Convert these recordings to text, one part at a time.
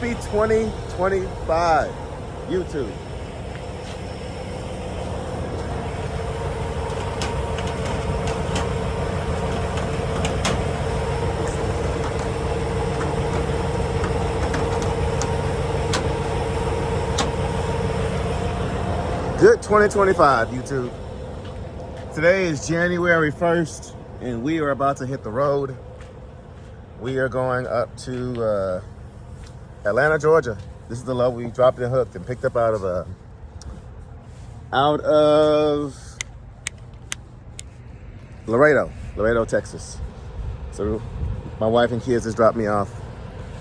Happy 2025, YouTube. Good 2025, YouTube. Today is January 1st, and we are about to hit the road. We are going up to Atlanta, Georgia. This is the love we dropped and hooked and picked up out of Laredo, Texas. So my wife and kids just dropped me off.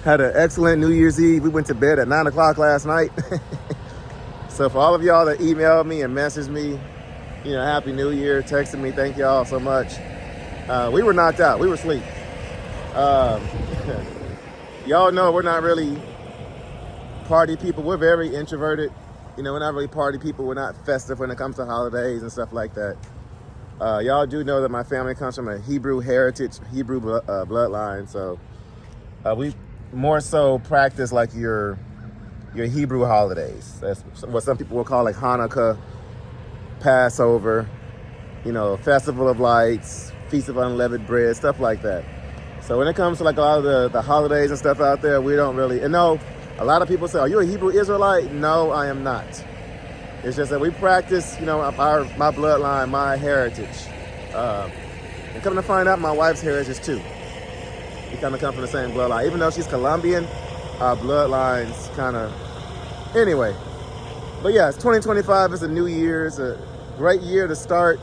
Had an excellent New Year's Eve. We went to bed at 9 o'clock last night. So for all of y'all that emailed me and messaged me, Happy New Year, texted me, thank y'all so much. We were knocked out. We were asleep. Y'all know we're not really party people. We're very introverted. We're not really party people. We're not festive when it comes to holidays and stuff like that. Y'all do know that my family comes from a Hebrew heritage, Hebrew bloodline. So we more so practice like your Hebrew holidays. That's what some people will call like Hanukkah, Passover, Festival of Lights, Feast of Unleavened Bread, stuff like that. So when it comes to like a lot of the holidays and stuff out there, we don't really, and no, a lot of people say, are you a Hebrew Israelite? No, I am not. It's just that we practice, my bloodline, my heritage. And coming to find out, my wife's heritage too. We kind of come from the same bloodline. Even though she's Colombian, our bloodlines kind of, anyway. But yeah, it's 2025, it's a new year, it's a great year to start.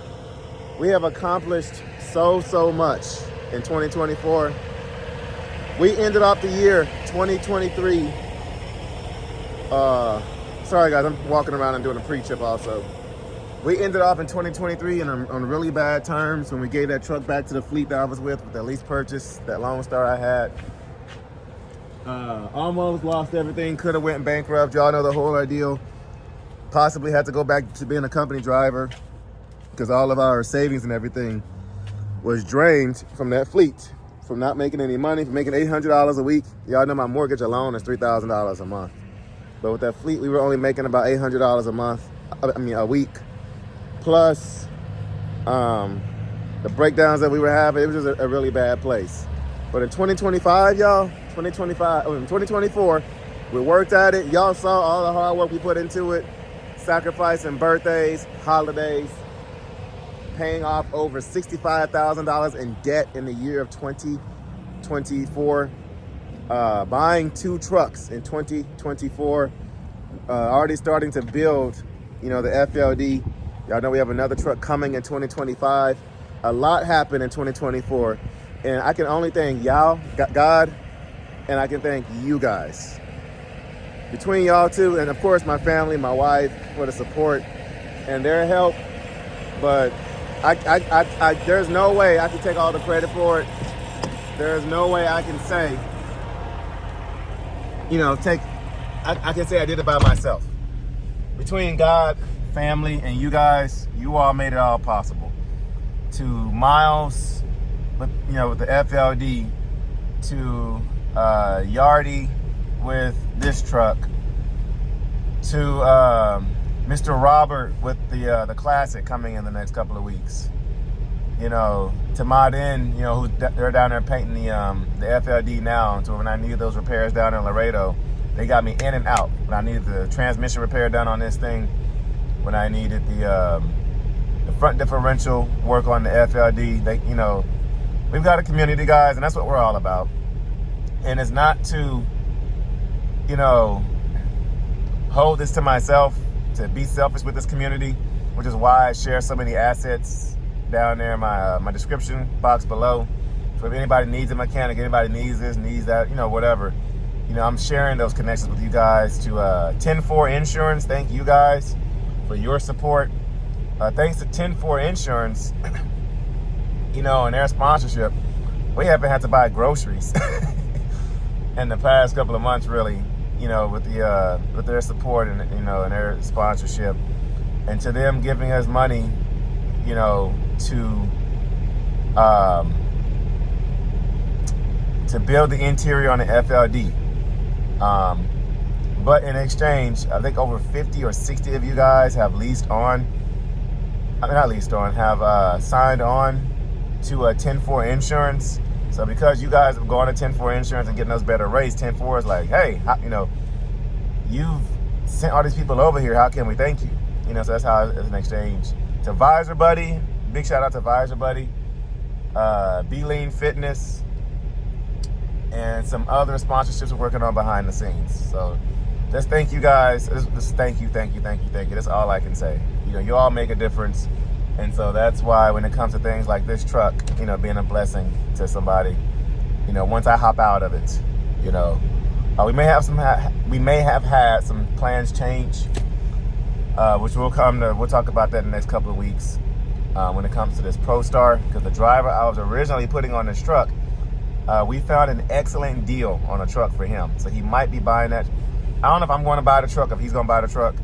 We have accomplished so much in 2024. We ended off the year 2023. Sorry guys, I'm walking around and doing a pre-trip also. We ended off in 2023 on really bad terms when we gave that truck back to the fleet that I was with the lease purchase, that Lone Star I had. Almost lost everything, could have went bankrupt. Y'all know the whole ordeal. Possibly had to go back to being a company driver because all of our savings and everything was drained from that fleet, from not making any money, from making $800 a week. Y'all know my mortgage alone is $3,000 a month. But with that fleet, we were only making about $800 a week. Plus the breakdowns that we were having, it was just a really bad place. But in 2025, y'all, 2024, we worked at it. Y'all saw all the hard work we put into it. Sacrificing birthdays, holidays, paying off over $65,000 in debt in the year of 2024. Buying 2 trucks in 2024. Already starting to build, the FLD. Y'all know we have another truck coming in 2025. A lot happened in 2024. And I can only thank y'all, God, and I can thank you guys. Between y'all two, and of course my family, my wife, for the support and their help. But I there's no way I can take all the credit for it. There's no way I can say, I can say I did it by myself. Between God, family, and you guys, you all made it all possible. To Miles, with the FLD, to Yardy with this truck, to Mr. Robert with the Classic coming in the next couple of weeks. To Modin, they're down there painting the FLD now. So when I needed those repairs down in Laredo, they got me in and out. When I needed the transmission repair done on this thing, when I needed the front differential work on the FLD, we've got a community, guys, and that's what we're all about. And it's not to, hold this to myself, to be selfish with this community, which is why I share so many assets down there in my description box below. So if anybody needs a mechanic, anybody needs this, needs that, whatever, I'm sharing those connections with you guys. To 10-4 Insurance, thank you guys for your support. Thanks to 10-4 Insurance, and their sponsorship, we haven't had to buy groceries in the past couple of months, really, with their support and, and their sponsorship. And to them giving us money, to build the interior on the FLD. But in exchange, I think over 50 or 60 of you guys have leased on, not leased on, have signed on to a 10-4 insurance. So because you guys have gone to 10-4 insurance and getting those better rates, 10-4 is like, hey, you know, you've sent all these people over here. How can we thank you? You know, so that's how it's an exchange. To Visor Buddy, big shout out to Visor Buddy, Be Lean Fitness, and some other sponsorships we're working on behind the scenes. So just thank you guys. Just thank you. That's all I can say. You know, you all make a difference. And so that's why when it comes to things like this truck, you know, being a blessing to somebody, you know, once I hop out of it, you know, we may have had some plans change, which we'll talk about that in the next couple of weeks when it comes to this ProStar, because the driver I was originally putting on this truck, we found an excellent deal on a truck for him. So he might be buying that. I don't know if I'm going to buy the truck, if he's going to buy the truck.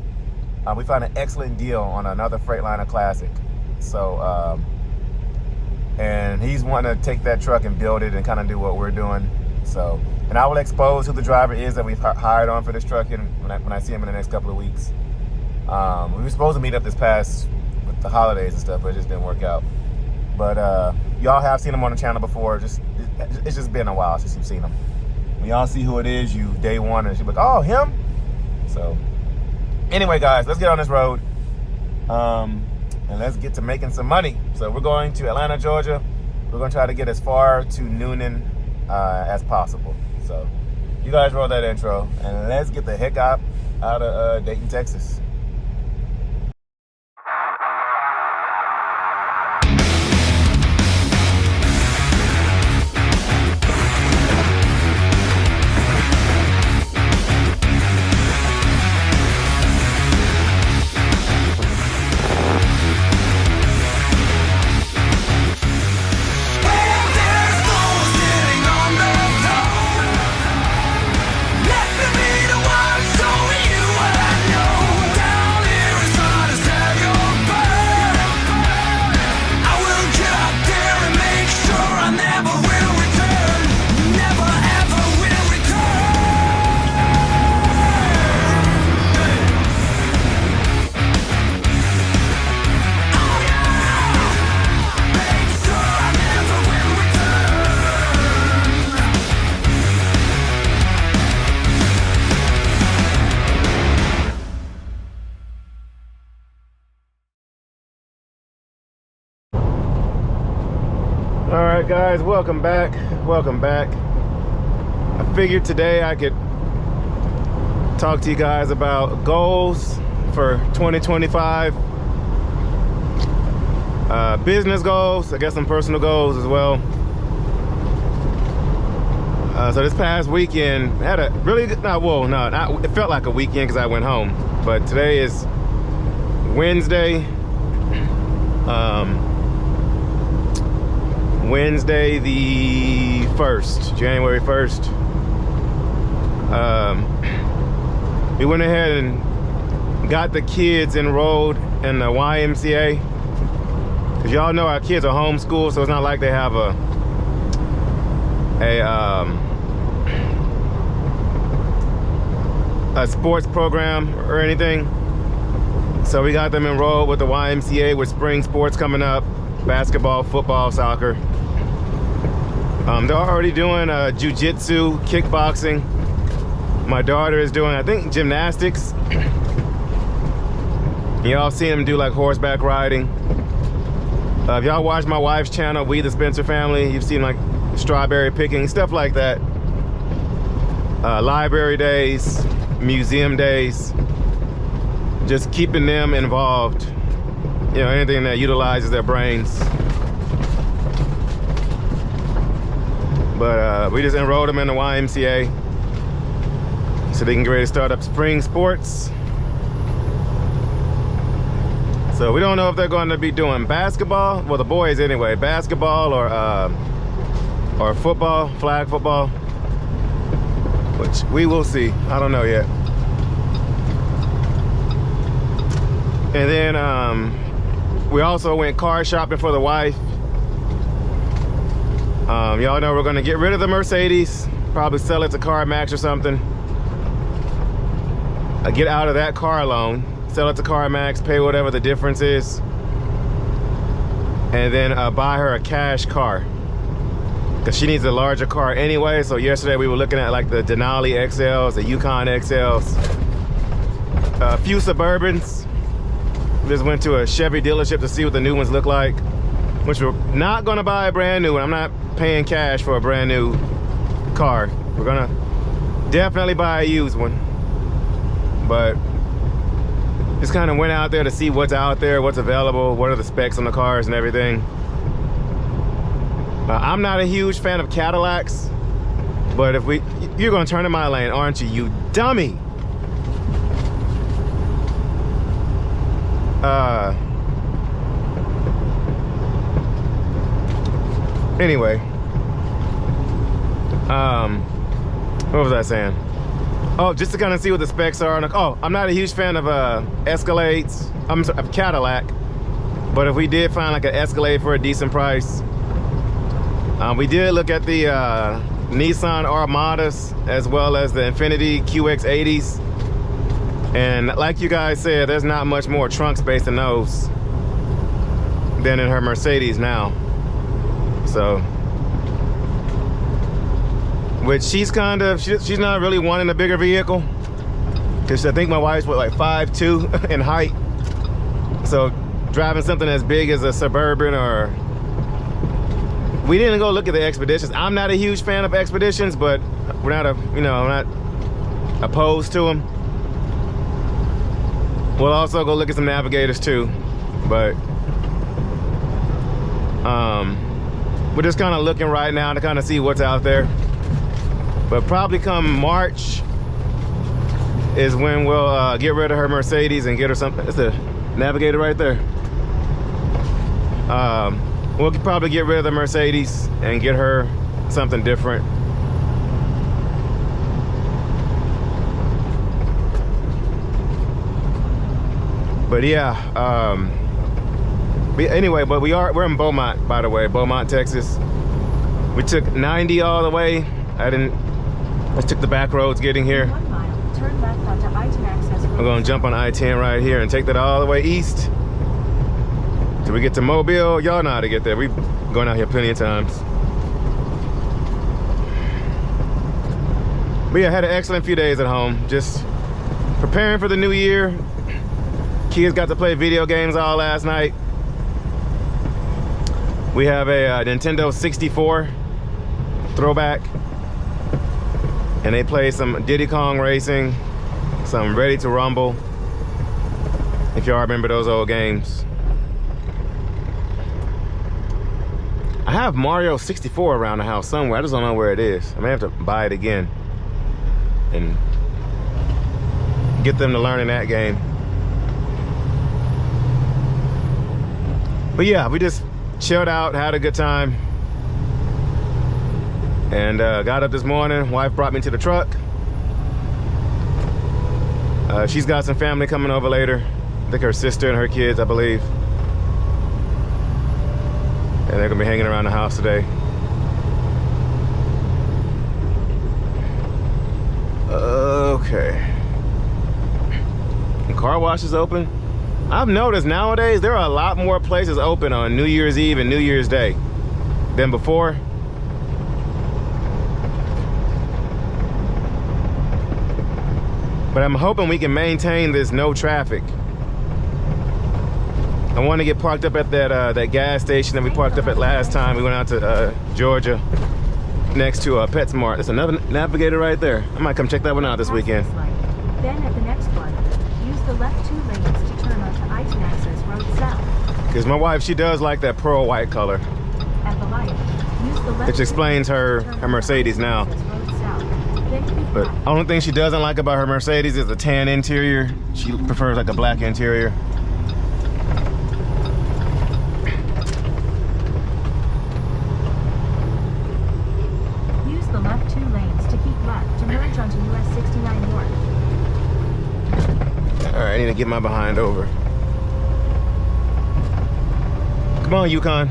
We found an excellent deal on another Freightliner Classic. So, and he's wanting to take that truck and build it and kind of do what we're doing. So, and I will expose who the driver is that we've hired on for this truck when I see him in the next couple of weeks. We were supposed to meet up this past with the holidays and stuff, but it just didn't work out. But y'all have seen him on the channel before. It's just been a while since you've seen him. When y'all see who it is, you day one, and she's like, oh, him? So anyway, guys, let's get on this road. And let's get to making some money. So we're going to Atlanta, Georgia. We're going to try to get as far to Noonan as possible. So you guys roll that intro, and let's get the heck out of Dayton, Texas. All right, guys, welcome back. I figured today I could talk to you guys about goals for 2025, business goals, I guess some personal goals as well. So this past weekend I had a really good, it felt like a weekend because I went home, but today is Wednesday. Wednesday the 1st, January 1st. We went ahead and got the kids enrolled in the YMCA. Because y'all know our kids are homeschooled, so it's not like they have a sports program or anything. So we got them enrolled with the YMCA with spring sports coming up. Basketball, football, soccer. They're already doing jiu-jitsu, kickboxing. My daughter is doing, I think, gymnastics. Y'all seen them do like horseback riding. If y'all watch my wife's channel, We the Spencer Family, you've seen like strawberry picking, stuff like that. Library days, museum days. Just keeping them involved. You know, anything that utilizes their brains. But we just enrolled them in the YMCA so they can get ready to start up spring sports. So we don't know if they're going to be doing basketball, well, the boys anyway, basketball or football, flag football, which we will see. I don't know yet. And then we also went car shopping for the wife. Y'all know we're gonna get rid of the Mercedes, probably sell it to CarMax or something. get out of that car loan, sell it to CarMax, pay whatever the difference is, and then buy her a cash car, because she needs a larger car anyway. So yesterday we were looking at like the Denali XLs, the Yukon XLs, a few Suburbans. We just went to a Chevy dealership to see what the new ones look like, which we're not gonna buy a brand new one. I'm not paying cash for a brand new car. We're gonna definitely buy a used one, but just kind of went out there to see what's out there, what's available, what are the specs on the cars and everything. I'm not a huge fan of Cadillacs, but if you're gonna turn in my lane, aren't you, you dummy? Anyway, what was I saying? Oh, just to kind of see what the specs are. Oh, I'm not a huge fan of Escalades. I'm sorry, of Cadillac, but if we did find like an Escalade for a decent price, we did look at the Nissan Armadas as well as the Infiniti QX80s, and like you guys said, there's not much more trunk space in those than in her Mercedes now. So, which she's not really wanting a bigger vehicle, because I think my wife's what, like 5'2" in height. So driving something as big as a Suburban, or we didn't go look at the Expeditions. I'm not a huge fan of Expeditions, but I'm not opposed to them. We'll also go look at some Navigators too, but we're just kind of looking right now to kind of see what's out there. But probably come March is when we'll get rid of her Mercedes and get her something. It's a Navigator right there. We'll probably get rid of the Mercedes and get her something different. But yeah, anyway, but we're in Beaumont, by the way, Beaumont, Texas. We took 90 all the way. I took the back roads getting here. 1 mile, turn left onto I-10 access road. I'm gonna jump on I-10 right here and take that all the way east till we get to Mobile. Y'all know how to get there. We've gone out here plenty of times. But yeah, I had an excellent few days at home, just preparing for the new year. Kids got to play video games all last night. We have a Nintendo 64 throwback, and they play some Diddy Kong Racing, some Ready to Rumble, if y'all remember those old games. I have Mario 64 around the house somewhere. I just don't know where it is. I may have to buy it again and get them to learn in that game. But yeah, we just chilled out, had a good time, and got up this morning. Wife brought me to the truck. She's got some family coming over later. I think her sister and her kids, I believe. And they're gonna be hanging around the house today. Okay. The car wash is open. I've noticed nowadays there are a lot more places open on New Year's Eve and New Year's Day than before. But I'm hoping we can maintain this no traffic. I want to get parked up at that gas station that we parked up at last time we went out to Georgia, next to PetSmart. There's another Navigator right there. I might come check that one out this weekend. Then at the next one, use the left 2 lanes to turn onto I-10 access road south. Because my wife, she does like that pearl white color. At the light, use the left, which explains her Mercedes now. But the only thing she doesn't like about her Mercedes is the tan interior. She prefers like a black interior. Use the left 2 lanes to keep left to merge onto US 69 North. All right, I need to get my behind over. Come on, Yukon.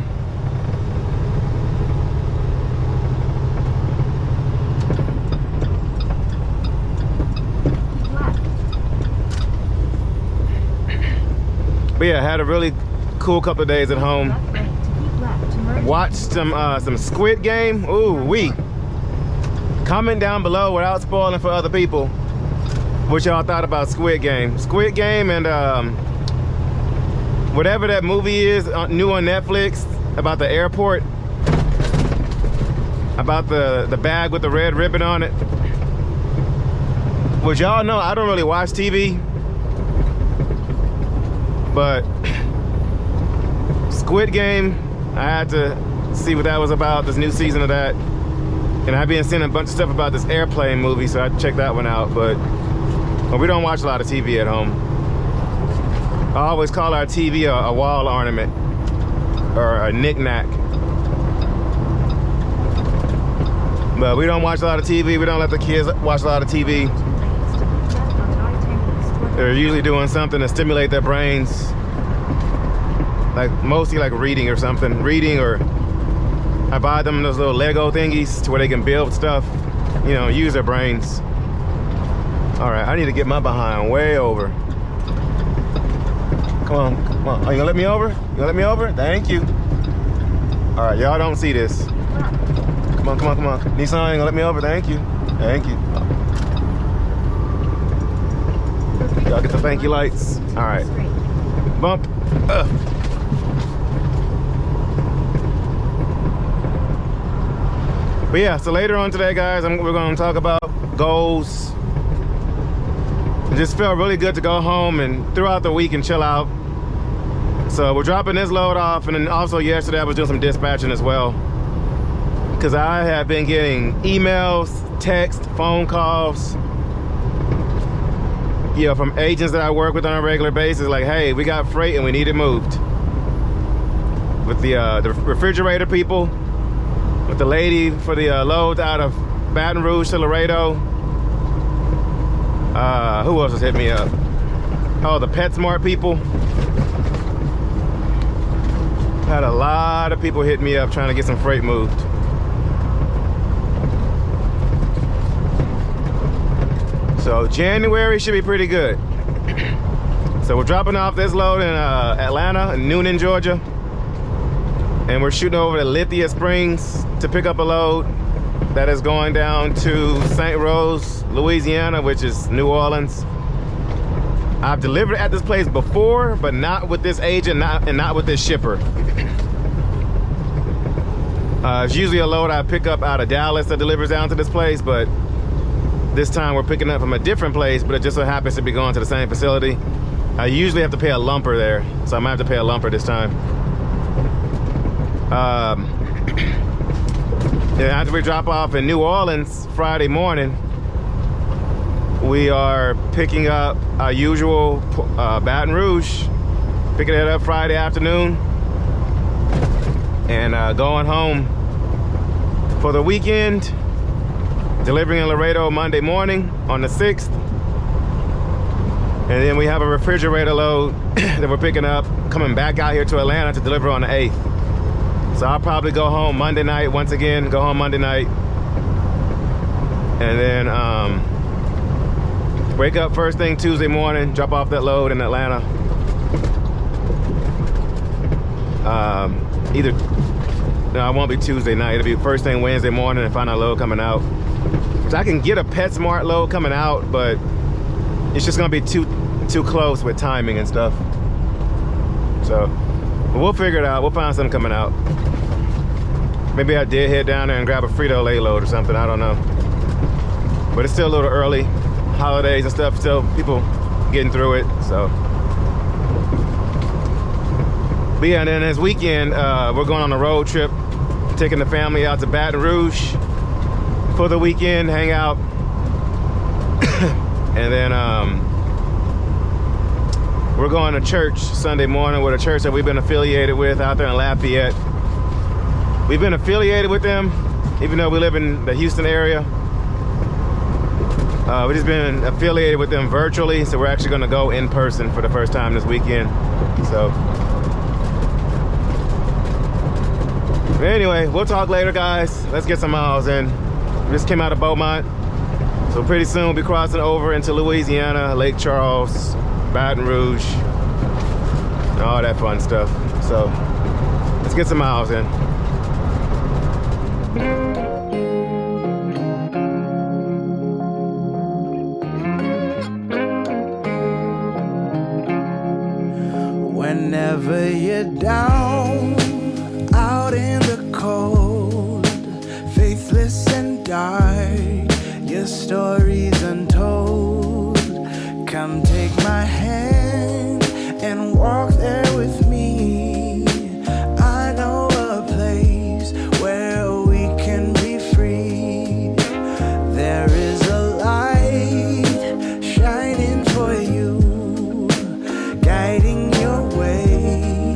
But yeah, had a really cool couple of days at home. Left lane to keep left to merge. Watched some Squid Game. Ooh wee. Comment down below without spoiling for other people what y'all thought about Squid Game. Squid Game and whatever that movie is new on Netflix about the airport, about the bag with the red ribbon on it. Which y'all know I don't really watch TV, but Squid Game, I had to see what that was about, this new season of that. And I've been seeing a bunch of stuff about this airplane movie, so I checked that one out. But we don't watch a lot of TV at home. I always call our TV a wall ornament or a knick-knack. But we don't watch a lot of TV. We don't let the kids watch a lot of TV. They're usually doing something to stimulate their brains. Like mostly like reading or something. Reading, or I buy them those little Lego thingies to where they can build stuff, you know, use their brains. All right, I need to get my behind way over. Come on, come on. Are you gonna let me over? You gonna let me over? Thank you. All right, y'all don't see this. Come on, come on, come on. Nissan, you gonna let me over? Thank you. Thank you. Y'all get the thank you lights. All right. Bump. But yeah, so later on today, guys, we're gonna talk about goals. It just felt really good to go home and throughout the week and chill out. So we're dropping this load off, and then also yesterday I was doing some dispatching as well, because I have been getting emails, text, phone calls, you know, from agents that I work with on a regular basis, like, hey, we got freight and we need it moved. With the refrigerator people, with the lady for the loads out of Baton Rouge to Laredo. Who else has hit me up? Oh, the PetSmart people. Had a lot of people hit me up trying to get some freight moved. So January should be pretty good. So we're dropping off this load in Atlanta, in Noonan, Georgia. And we're shooting over to Lithia Springs to pick up a load that is going down to St. Rose, Louisiana, which is New Orleans. I've delivered at this place before, but not with this agent, and not with this shipper. It's usually a load I pick up out of Dallas that delivers down to this place, but this time we're picking up from a different place, but it just so happens to be going to the same facility. I usually have to pay a lumper there, so I might have to pay a lumper this time. And after we drop off in New Orleans Friday morning, we are picking up our usual Baton Rouge, picking it up Friday afternoon, and going home for the weekend, delivering in Laredo Monday morning on the 6th. And then we have a refrigerator load that we're picking up, coming back out here to Atlanta to deliver on the 8th. So I'll probably go home Monday night once again, go home Monday night. And then wake up first thing Tuesday morning, drop off that load in Atlanta. No, it won't be Tuesday night. It'll be first thing Wednesday morning and find our load coming out. So I can get a PetSmart load coming out, but it's just gonna be too close with timing and stuff. So but we'll figure it out. We'll find something coming out. Maybe I did head down there and grab a Frito-Lay load or something. I don't know. But it's still a little early. Holidays and stuff, still people getting through it. So. But yeah, and then this weekend, we're going on a road trip, taking the family out to Baton Rouge for the weekend, hang out. And then we're going to church Sunday morning with a church that we've been affiliated with out there in Lafayette. We've been affiliated with them, even though we live in the Houston area. We've just been affiliated with them virtually, so we're actually going to go in person for the first time this weekend. So anyway, we'll talk later, guys. Let's get some miles in. We just came out of Beaumont, so pretty soon we'll be crossing over into Louisiana, Lake Charles, Baton Rouge. and all that fun stuff. So let's get some miles in. Whenever you're down, out in the cold, faithless and dark, your story's untold. Come take my hand and walk there with me. I know a place where we can be free. There is a light shining for you, guiding your way,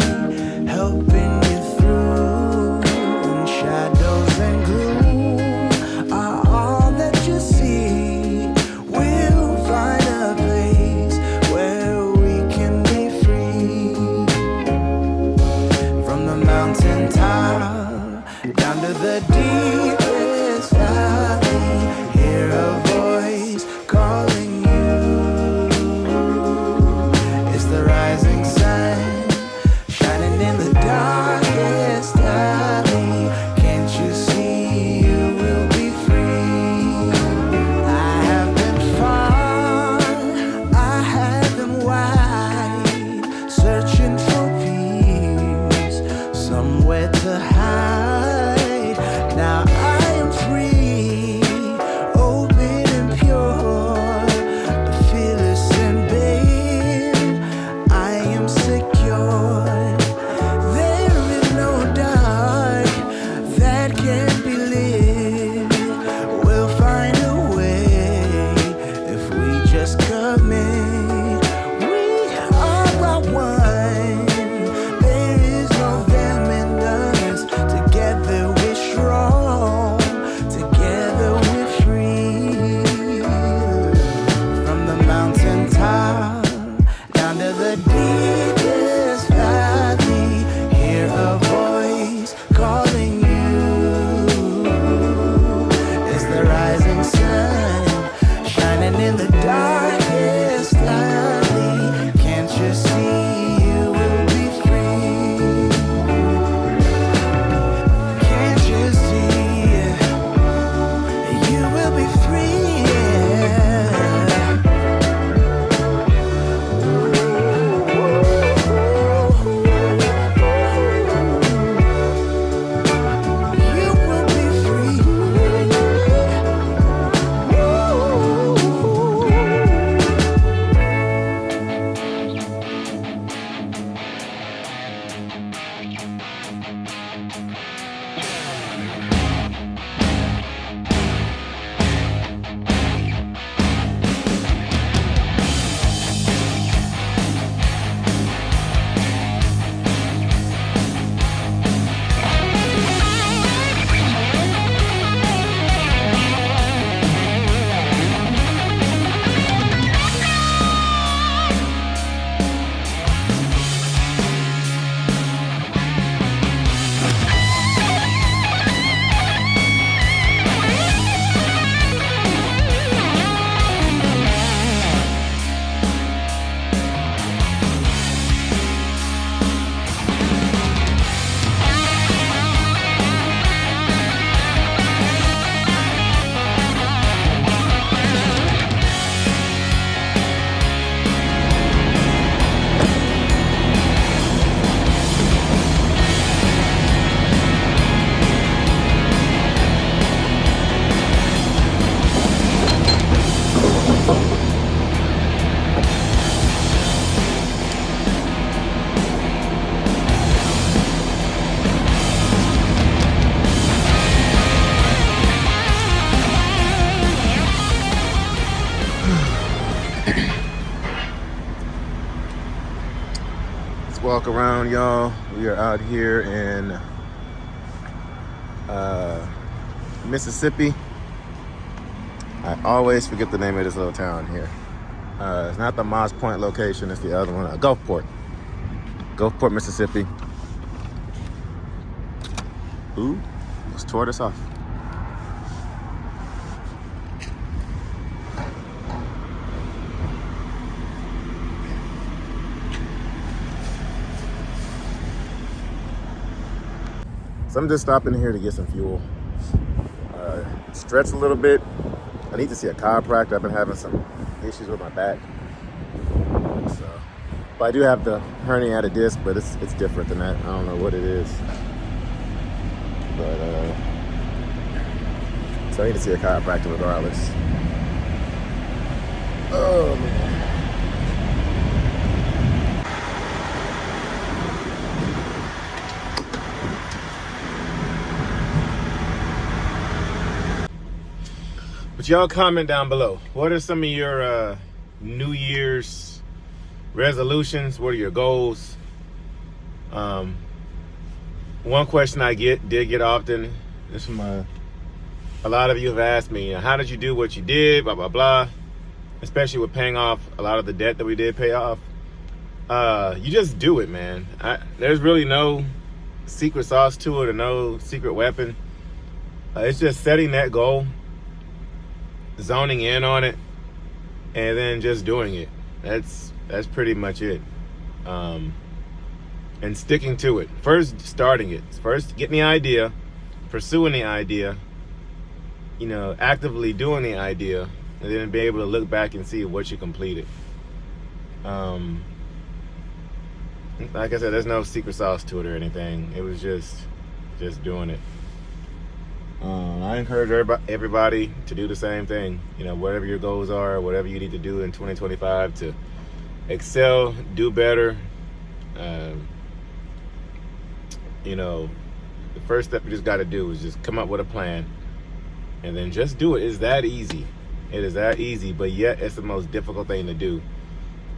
helping you through. When shadows and gloom are all that you see, we'll find a place where we can be free. From the mountain top down to the deepest valley, hear a voice calling you. It's the rising sun shining in the darkest alley. Can't you see you will be free? I have been far, I have been wide, searching for peace, somewhere to hide. Now I am free, open and pure, fearless and babe, I am secure. There is no dark that can't be lit. We'll find a way if we just commit. We are one. There is no them and us. Together we're strong. Together we're free. From the mountain top down to the deepest valley, hear a voice calling you. It's the rising sun shining in the darkest alley. Can't you see you will be free? Can't you see you will be free? You will be free. Let's walk around, y'all. We are out here in Mississippi. I always forget the name of this little town here. It's not the Moss Point location, it's the other one, Gulfport. Gulfport, Mississippi. Ooh, just tore this off. So I'm just stopping here to get some fuel. Stretch a little bit. I need to see a chiropractor. I've been having some issues with my back. So, but I do have the herniated disc, but it's different than that. I don't know what it is. But so I need to see a chiropractor regardless. Oh man. But y'all comment down below. What are some of your New Year's resolutions? What are your goals? One question I did get often is from a lot of you have asked me, how did you do what you did, blah, blah, blah. Especially with paying off a lot of the debt that we did pay off. You just do it, man. There's really no secret sauce to it or no secret weapon. It's just setting that goal, zoning in on it, and then just doing it. That's pretty much it. And sticking to it. First, starting it. First, getting the idea, pursuing the idea, actively doing the idea, and then be able to look back and see what you completed. Like I said, there's no secret sauce to it or anything. It was just doing it. I encourage everybody to do the same thing. Whatever your goals are, whatever you need to do in 2025 to excel, do better. The first step you just got to do is just come up with a plan and then just do it. It's that easy. It is that easy, but yet it's the most difficult thing to do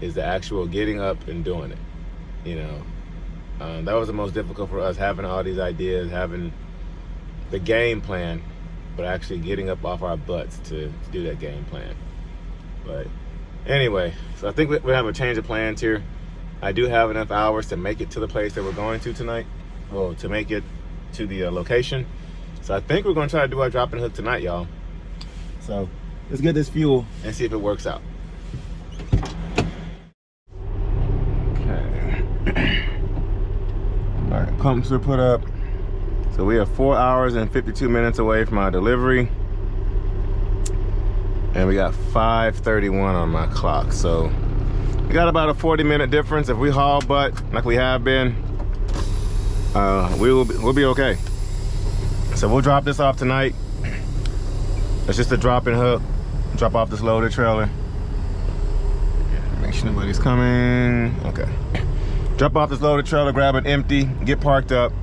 is the actual getting up and doing it. That was the most difficult for us, having all these ideas, having the game plan, but actually getting up off our butts to do that game plan. But anyway, so I think we have a change of plans here. I do have enough hours to make it to the place that we're going to tonight. Well, to make it to the location. So I think we're going to try to do our drop and hook tonight, y'all. So let's get this fuel and see if it works out. Okay. All right, pumps are put up. So we are 4 hours and 52 minutes away from our delivery. And we got 5:31 on my clock. So we got about a 40-minute difference. If we haul butt like we have been, we'll be okay. So we'll drop this off tonight. It's just a drop and hook. Drop off this loaded trailer. Make sure nobody's coming. Okay. Drop off this loaded trailer, grab it empty, get parked up.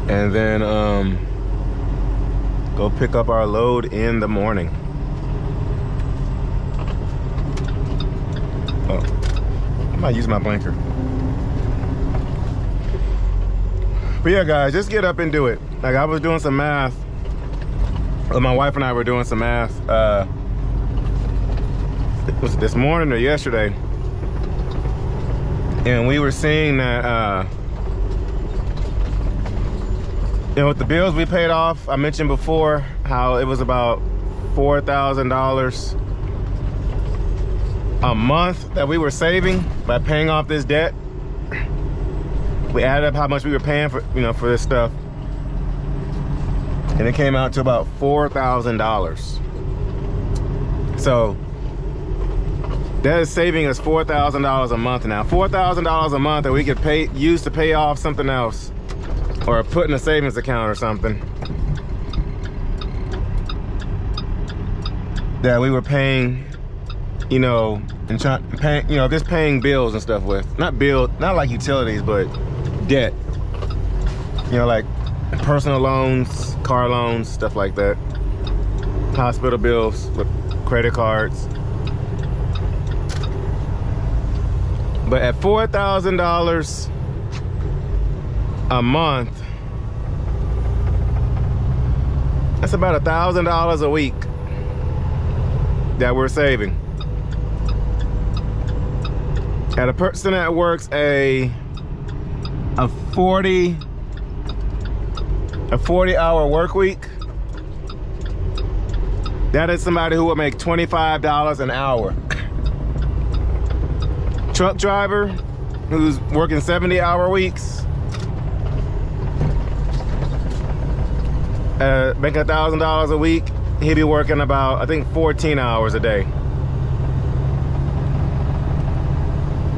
And then go pick up our load in the morning. Oh, I might use my blinker. But yeah, guys, just get up and do it. Like, I was doing some math. My wife and I were doing some math. Was it this morning or yesterday? And we were seeing that, with the bills we paid off, I mentioned before how it was about $4,000 a month that we were saving by paying off this debt. We added up how much we were paying for, for this stuff, and it came out to about $4,000. So that is saving us $4,000 a month now. $4,000 a month that we could use to pay off something else, or put in a savings account or something that we were paying, and paying, just paying bills and stuff with. Not like utilities, but debt. Like personal loans, car loans, stuff like that. Hospital bills, with credit cards. But at $4,000 a month, that's about $1,000 a week that we're saving. At a person that works a 40-hour work week, that is somebody who will make $25 an hour. Truck driver who's working 70-hour weeks, making $1,000 a week, he'd be working about, I think, 14 hours a day.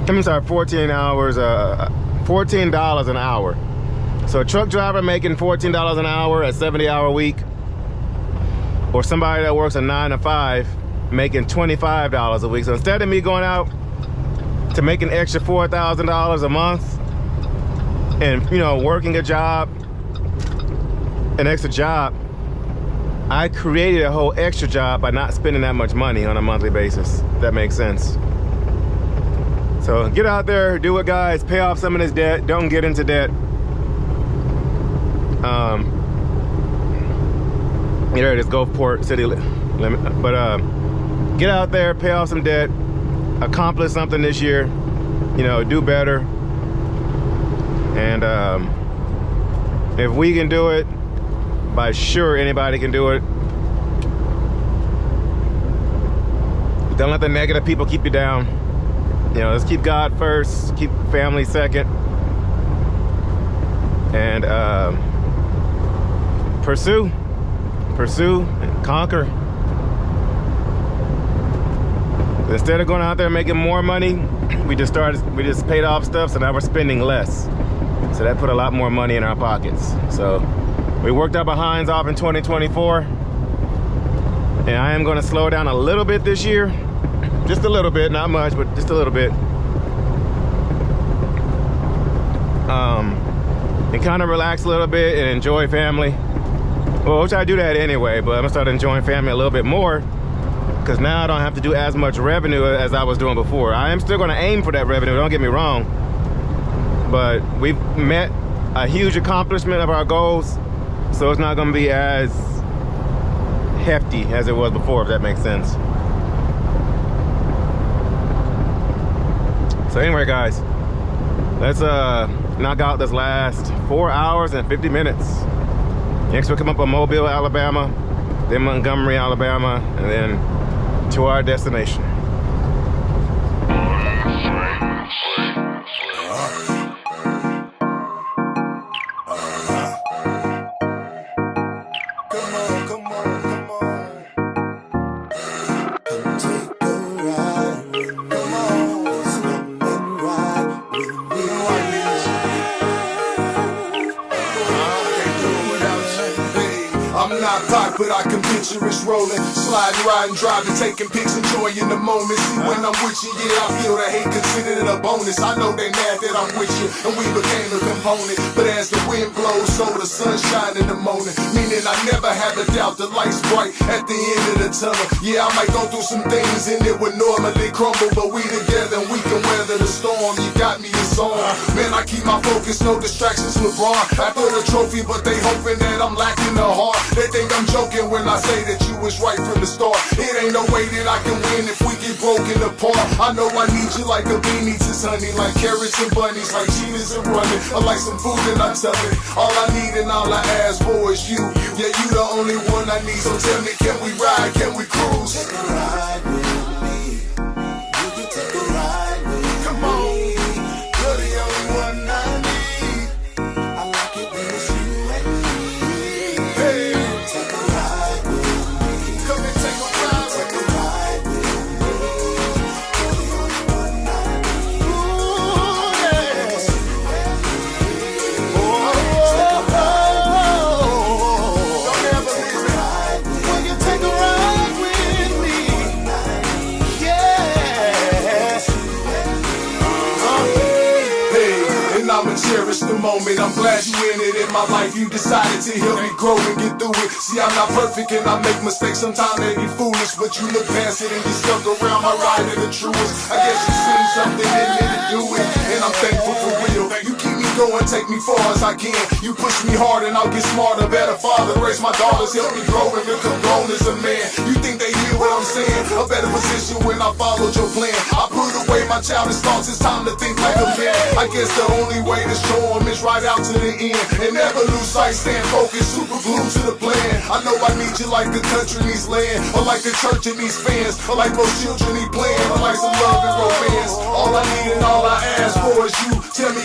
I'm sorry, 14 hours, $14 an hour. So a truck driver making $14 an hour at 70-hour week, or somebody that works a 9 to 5 making $25 a week. So instead of me going out to make an extra $4,000 a month and, you know, working a job, an extra job, I created a whole extra job by not spending that much money on a monthly basis. If that makes sense. So get out there, do it, guys. Pay off some of this debt. Don't get into debt. There it is, Gulfport city limit. But get out there, pay off some debt, accomplish something this year. You know, do better. And if we can do it, by sure anybody can do it. Don't let the negative people keep you down. You know, let's keep God first, keep family second, and pursue and conquer. Instead of going out there making more money, we just paid off stuff, so now we're spending less. So that put a lot more money in our pockets. So we worked our behinds off in 2024, and I am going to slow down a little bit this year. Just a little bit, not much, but just a little bit. And kind of relax a little bit and enjoy family. Well, which I do that anyway, but I'm gonna start enjoying family a little bit more, because now I don't have to do as much revenue as I was doing before. I am still gonna aim for that revenue, don't get me wrong. But we've met a huge accomplishment of our goals, so it's not gonna be as hefty as it was before, if that makes sense. So anyway, guys, let's knock out this last 4 hours and 50 minutes. Next we'll come up on Mobile, Alabama, then Montgomery, Alabama, and then to our destination. But I can picture us rolling, sliding, riding, driving, taking pics, enjoying the moment. See, when I'm with you, yeah, I feel the hate, consider it a bonus. I know they mad that I'm with you, and we became a component. But as the wind blows, so the sun shine in the morning. Meaning I never had a doubt the light's bright at the end of the tunnel. Yeah, I might go through some things and it would normally crumble, but we together and we can weather the storm. You got me, it's on. Man, I keep my focus, no distractions, LeBron. After the trophy, but they hoping that I'm lacking the heart. They think I'm joking when I say that you was right from the start. It ain't no way that I can win if we get broken apart. I know I need you like a bee needs his honey, like carrots and bunnies, like cheetahs and running. I like some food and I'm telling. All I need and all I ask for is you. Yeah, you the only one I need. So tell me, can we ride? Can we cruise? Take a ride with me. You can take a ride with me. Come on. You're the only one I need. I like it when it's you and me. Hey. Take a ride with me. Come and take a ride. Take a ride with me. You're the only one I need. Ooh, yeah. Oh, take a ride. Will you take a ride with me? Yeah. Hey, and I'ma cherish the moment. I'm glad you in it in my life. You decided to help me grow and get through it. See, I'm not perfect and I make mistakes. Sometimes they be foolish, but you look past it and you stuck around my ride to the truest. I guess you seen something in me to do it, and I'm thankful for real. You keep me going, take me far as I can. You push me hard and I'll get smarter, better father. Raise my daughters, help me grow and become grown as a man. You think they hear what I'm saying? A better position when I followed your plan. I put away my childish thoughts, it's time to think like a man. I guess the only way to show them is right out to the end. And never lose sight, stand focused, super glued to the plan. I know I need you like the country needs land, or like the church and needs fans, or like most children need playing, or like some love and romance. All I need and all I ask for is you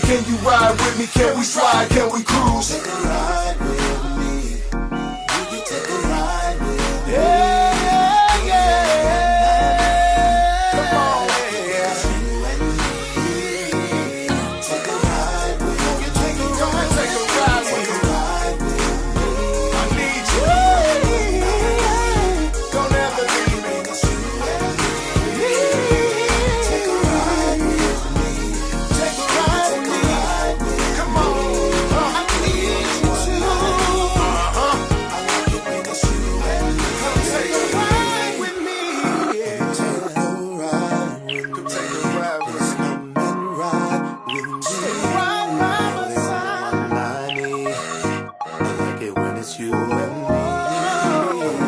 Can you ride with me? Can we slide? Can we cruise? Take a ride with me. You can take a ride with me. Yeah, yeah. Come on, yeah. Take a ride with me. You take a ride, take a ride with me. I need you. Don't ever leave me. Take a ride with me. Take a ride with me. Come on. I need you to. Come take a ride with me. Yeah. Take a ride with me. Come take a ride with me. Come and ride with me. Ride by my side. I need. I like it when it's you and me.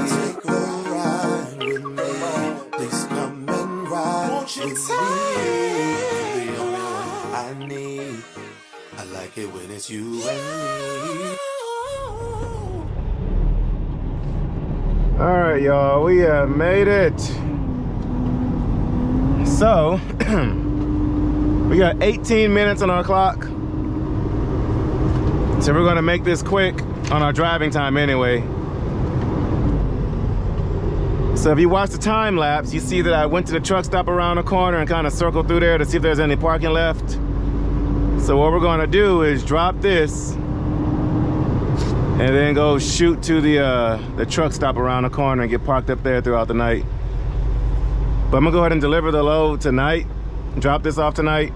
Take a ride with me. Please come and ride Won't you with me. take The only one I need. I like it when it's you and me. All right, y'all, we have made it. So, we got 18 minutes on our clock. So we're gonna make this quick on our driving time anyway. So if you watch the time lapse, you see that I went to the truck stop around the corner and kind of circled through there to see if there's any parking left. So what we're gonna do is drop this and then go shoot to the truck stop around the corner and get parked up there throughout the night. But I'm gonna go ahead and deliver the load tonight, drop this off tonight.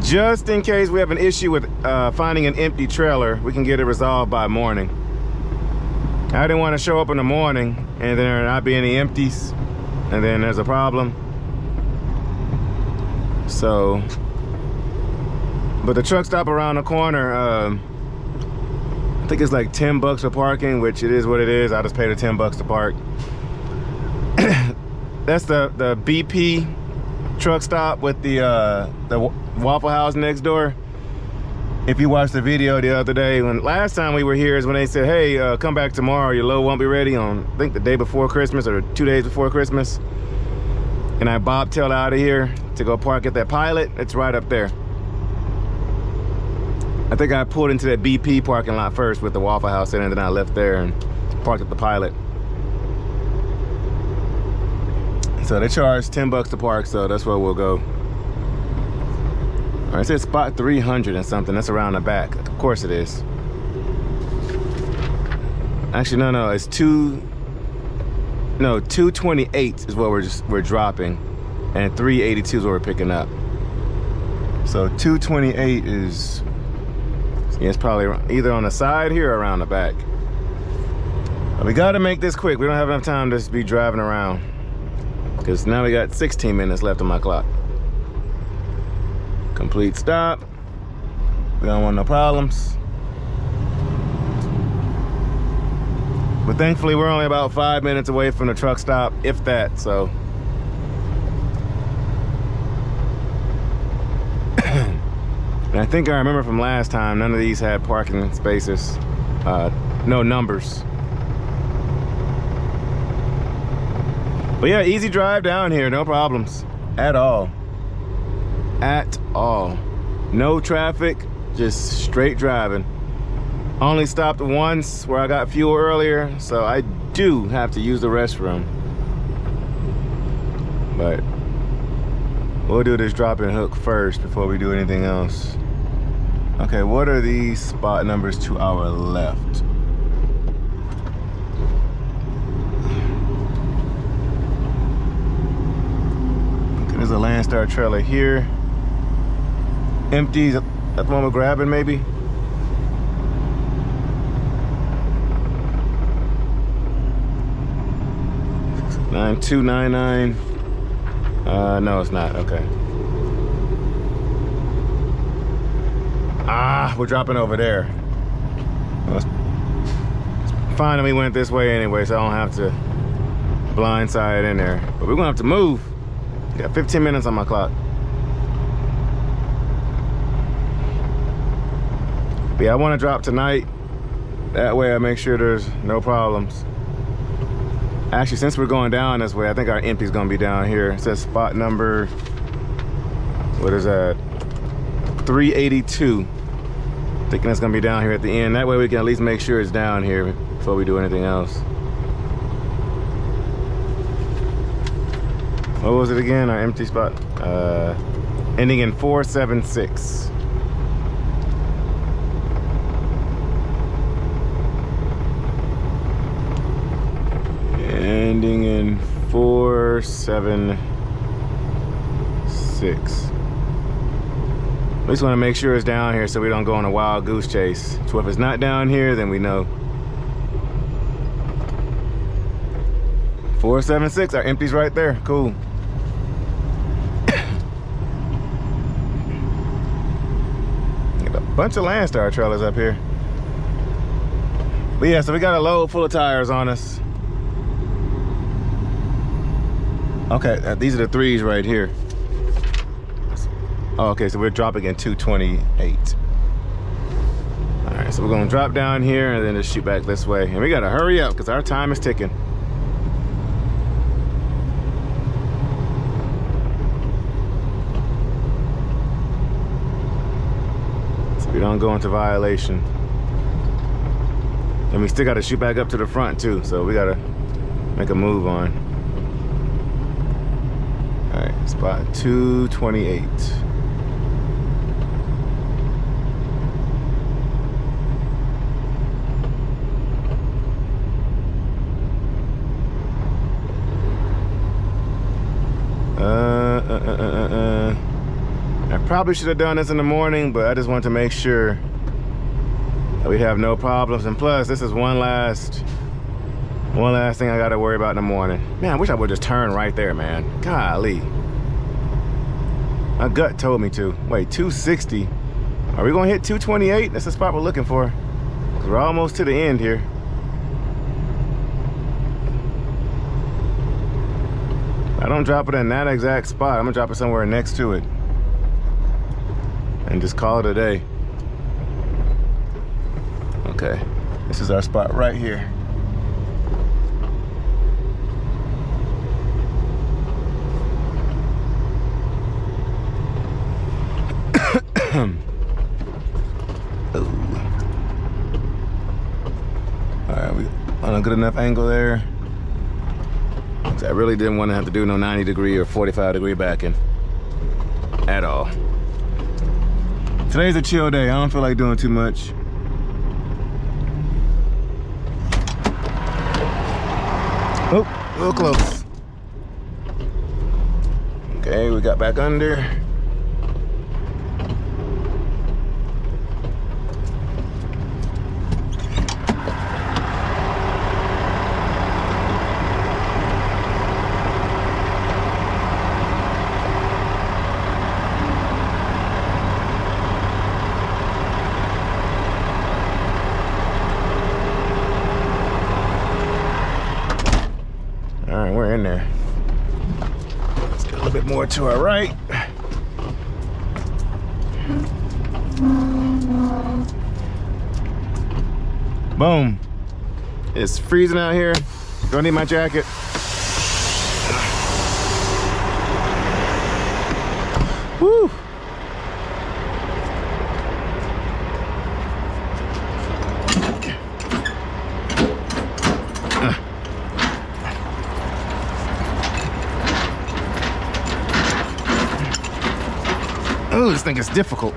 Just in case we have an issue with finding an empty trailer, we can get it resolved by morning. I didn't want to show up in the morning and there not be any empties and then there's a problem. So, but the truck stop around the corner, I think it's like 10 bucks for parking, which it is what it is. I just paid the 10 bucks to park. That's the BP truck stop with the Waffle House next door. If you watched the video the other day, when last time we were here is when they said, hey, come back tomorrow, your load won't be ready on, I think the day before Christmas or 2 days before Christmas. And I bobtailed out of here to go park at that Pilot. It's right up there. I think I pulled into that BP parking lot first with the Waffle House in it, and then I left there and parked at the Pilot. So they charge 10 bucks to park, so that's where we'll go. All right, it says spot 300 and something. That's around the back. Of course it is. Actually, no, it's 228 is what we're dropping, and 382 is what we're picking up. So 228 is, yeah, it's probably either on the side here or around the back. But we gotta make this quick. We don't have enough time to just be driving around, because now we got 16 minutes left on my clock. Complete stop. We don't want no problems. But thankfully we're only about 5 minutes away from the truck stop, if that, so. And I think I remember from last time, none of these had parking spaces, no numbers. But yeah, easy drive down here, no problems at all. At all. No traffic, just straight driving. Only stopped once where I got fuel earlier, so I do have to use the restroom. But we'll do this drop-in hook first before we do anything else. Okay, what are these spot numbers to our left? Okay, there's a Landstar trailer here. Empty, that's the one we're grabbing maybe? $9299. No, it's not. Okay. We're dropping over there. Well, it's fine that we went this way anyway, so I don't have to blindside in there. But we're gonna have to move. Got 15 minutes on my clock. But yeah, I want to drop tonight. That way I make sure there's no problems. Actually, since we're going down this way, I think our empty's gonna be down here. It says spot number, what is that? 382. Thinking it's gonna be down here at the end. That way we can at least make sure it's down here before we do anything else. What was it again? Our empty spot? Ending in 476. Ending in 476. We just want to make sure it's down here so we don't go on a wild goose chase. So if it's not down here, then we know. 476, our empty's right there. Cool. Got a bunch of Landstar trailers up here. But yeah, so we got a load full of tires on us. Okay, these are the 3s right here. Oh, okay, so we're dropping in 228. All right, so we're gonna drop down here and then just shoot back this way. And we gotta hurry up because our time is ticking. So we don't go into violation. And we still gotta shoot back up to the front too, so we gotta make a move on. All right, spot 228. I probably should have done this in the morning, but I just want to make sure that we have no problems. And plus, this is one last thing I got to worry about in the morning. Man, I wish I would just turn right there, man. Golly. My gut told me to. Wait, 260. Are we going to hit 228? That's the spot we're looking for. 'Cause we're almost to the end here. I don't drop it in that exact spot. I'm gonna drop it somewhere next to it and just call it a day. Okay, this is our spot right here. All right, we on a good enough angle there. I really didn't want to have to do no 90 degree or 45 degree backing at all. Today's a chill day. I don't feel like doing too much. Oh, a little close. Okay, we got back under. We're in there. Let's get a little bit more to our right. Boom. It's freezing out here. Don't need my jacket. Woo. Oh, this thing is difficult.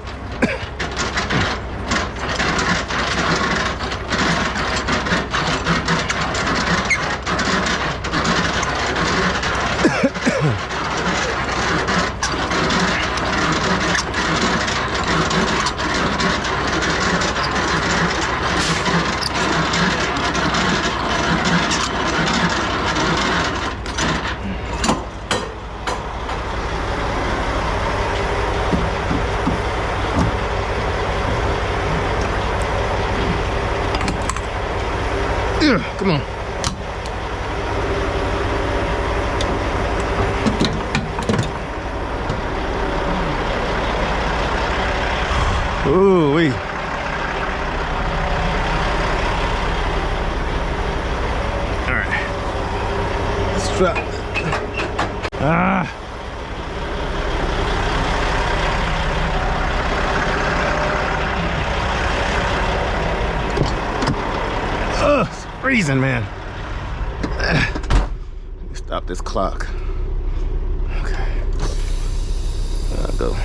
Come on. Ooh-wee. All right. Let's drop. freezing, man. Stop this clock. Okay. I'll go.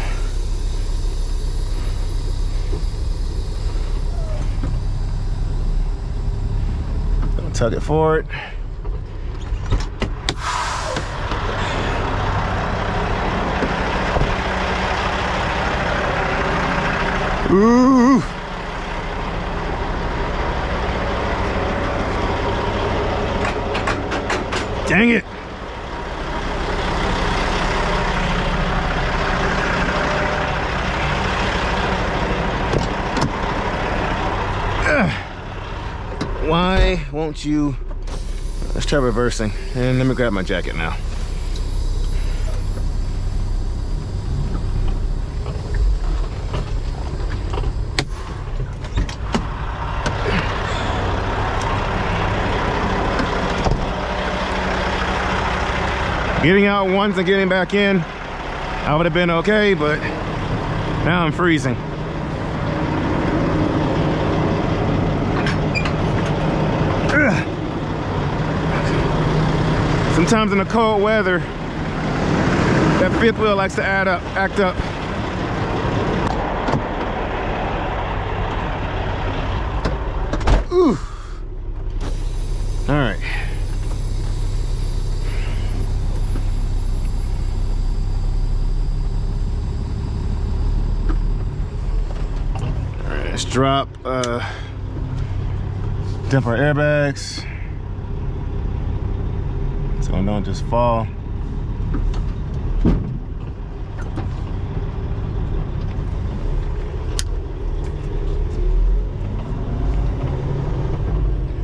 Gonna tug it forward. Ooh. Dang it. Why won't you? Let's try reversing. And let me grab my jacket now. Getting out once and getting back in, I would have been okay, but now I'm freezing. Ugh. Sometimes in the cold weather, that fifth wheel likes to act up. Ooh. All right. Let's drop, dump our airbags so I don't just fall.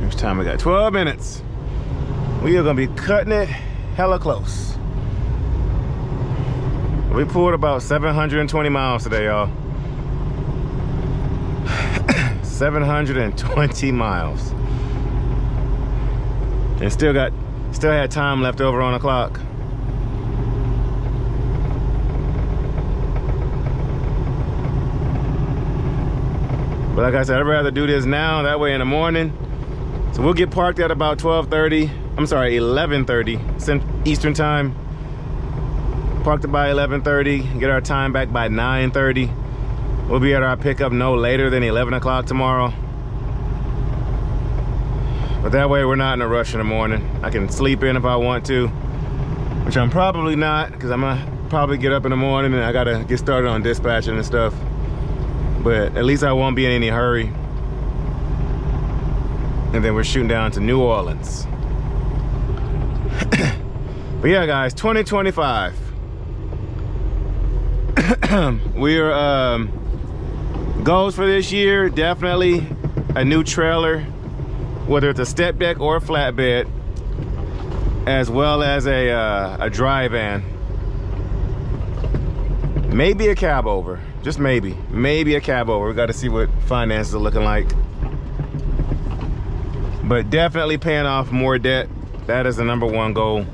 Here's time, we got 12 minutes. We are gonna be cutting it hella close. We pulled about 720 miles today, y'all. 720 miles. And still had time left over on the clock. But like I said, I'd rather do this now, that way in the morning. So we'll get parked at about 12:30. I'm sorry, 11:30 Eastern time. Parked by 11:30, get our time back by 9:30. We'll be at our pickup no later than 11 o'clock tomorrow. But that way we're not in a rush in the morning. I can sleep in if I want to, which I'm probably not, because I'm gonna probably get up in the morning and I gotta get started on dispatching and stuff. But at least I won't be in any hurry. And then we're shooting down to New Orleans. But yeah, guys, 2025. We're goals for this year, definitely a new trailer, whether it's a step deck or a flatbed, as well as a dry van. Maybe a cab over, just maybe a cab over. We got to see what finances are looking like. But definitely paying off more debt. That is the #1 goal.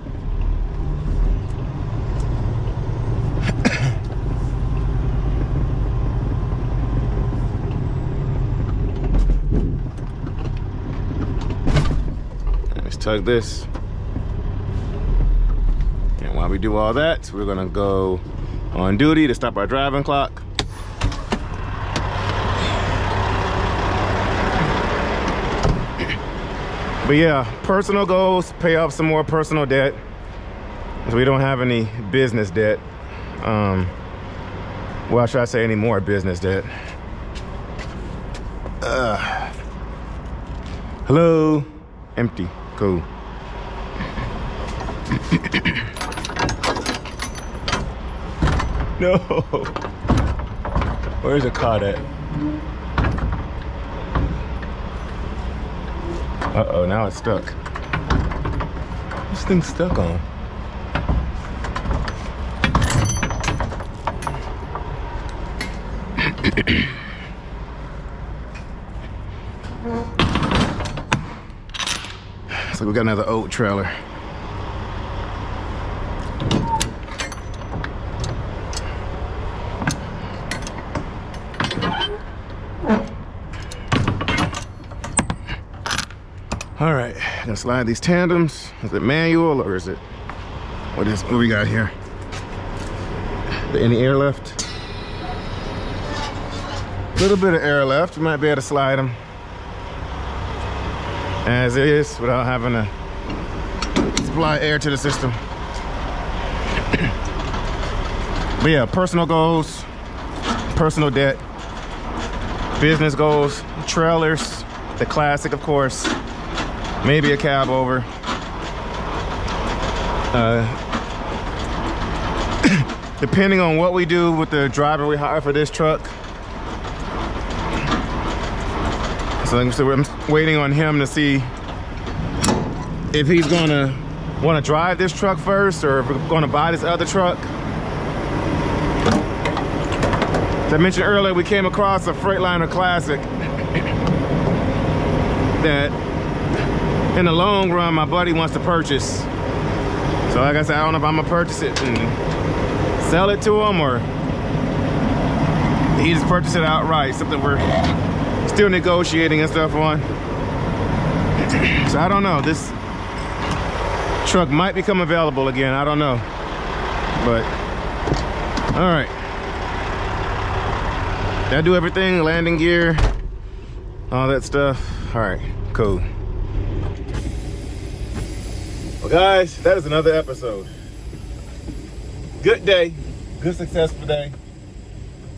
Tug this, and while we do all that, we're gonna go on duty to stop our driving clock. But yeah, personal goals, pay off some more personal debt, because we don't have any business debt. Well, should I say any more business debt? Hello, empty. Cool. No. Where's the card at? Uh-oh, now it's stuck. This thing's stuck on. So we got another old trailer. All right, gonna slide these tandems. Is it manual or is it, what we got here? Any air left? A little bit of air left. You might be able to slide them as is without having to supply air to the system. But yeah, personal goals, personal debt, business goals, trailers, the classic of course, maybe a cab over. Depending on what we do with the driver we hire for this truck. So I'm waiting on him to see if he's gonna wanna drive this truck first or if we're gonna buy this other truck. As I mentioned earlier, we came across a Freightliner Classic that in the long run my buddy wants to purchase. So like I said, I don't know if I'm gonna purchase it and sell it to him or he just purchase it outright, something we're still negotiating and stuff on. So I don't know, this truck might become available again, I don't know. But all right, did I do everything? Landing gear, all that stuff. All right, cool. Well guys, that is another episode. Good day, good successful day.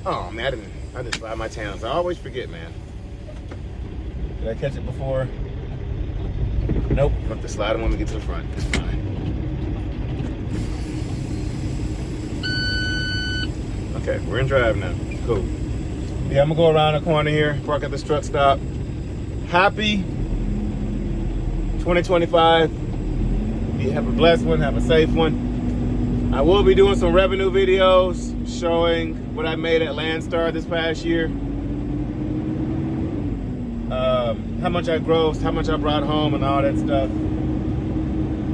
Oh man, I didn't slide my tandems. I always forget, man. Did I catch it before? Nope, I have to slide them when we get to the front. It's fine. Okay, we're in drive now. Cool. Yeah, I'm gonna go around the corner here, park at this truck stop. Happy 2025. You have a blessed one, have a safe one. I will be doing some revenue videos showing what I made at Landstar this past year. How much I grossed, how much I brought home and all that stuff.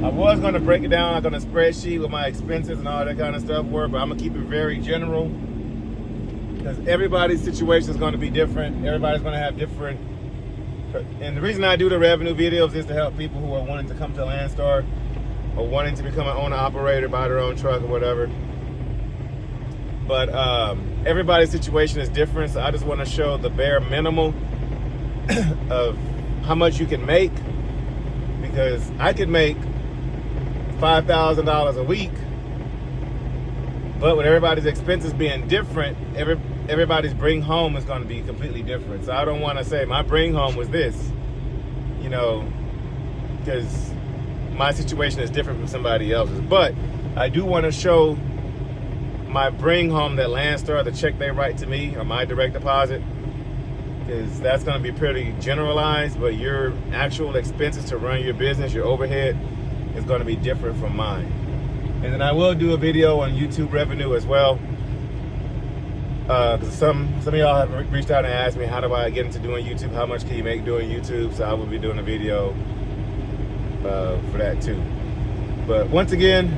I was gonna break it down like on a spreadsheet with my expenses and all that kind of stuff were, but I'm gonna keep it very general because everybody's situation is gonna be different. Everybody's gonna have different, and the reason I do the revenue videos is to help people who are wanting to come to Landstar or wanting to become an owner operator, buy their own truck or whatever. But everybody's situation is different, so I just want to show the bare minimum of how much you can make, because I could make $5,000 a week, but with everybody's expenses being different, everybody's bring home is going to be completely different. So I don't want to say my bring home was this, you know, because my situation is different from somebody else's. But I do want to show my bring home that Landstar, the check they write to me or my direct deposit, because that's going to be pretty generalized, but your actual expenses to run your business, your overhead, is going to be different from mine. And then I will do a video on YouTube revenue as well, because some of y'all have reached out and asked me, how do I get into doing YouTube? How much can you make doing YouTube? So I will be doing a video for that too. But once again,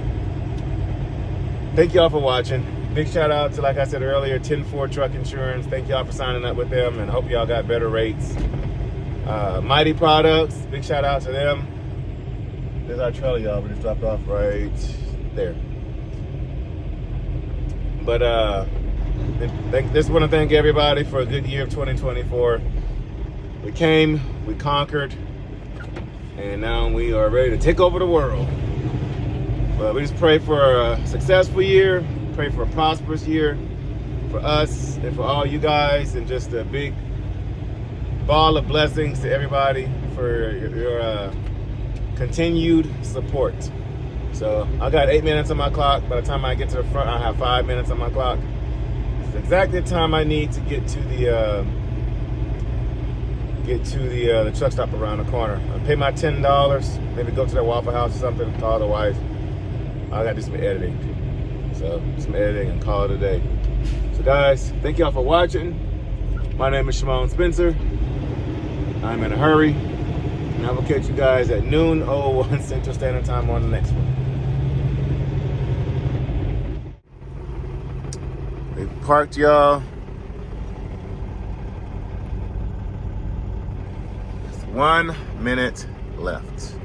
thank y'all for watching. Big shout out to, like I said earlier, 10-4 Truck Insurance. Thank y'all for signing up with them and hope y'all got better rates. MyTee Products, big shout out to them. There's our trailer, y'all. We just dropped off right there. But just want to thank everybody for a good year of 2024. We came, we conquered, and now we are ready to take over the world. But we just pray for a successful year, pray for a prosperous year for us and for all you guys, and just a big ball of blessings to everybody for your continued support. So I got 8 minutes on my clock. By the time I get to the front, I have 5 minutes on my clock. It's exactly the time I need to get to the truck stop around the corner. I'll pay my $10, maybe go to that Waffle House or something, call the wife. I gotta do some editing. So some editing and call it a day. So guys, thank y'all for watching. My name is Shymon Spencer. I'm in a hurry. And I will catch you guys at noon 01 Central Standard Time on the next one. We parked, y'all. It's 1 minute left.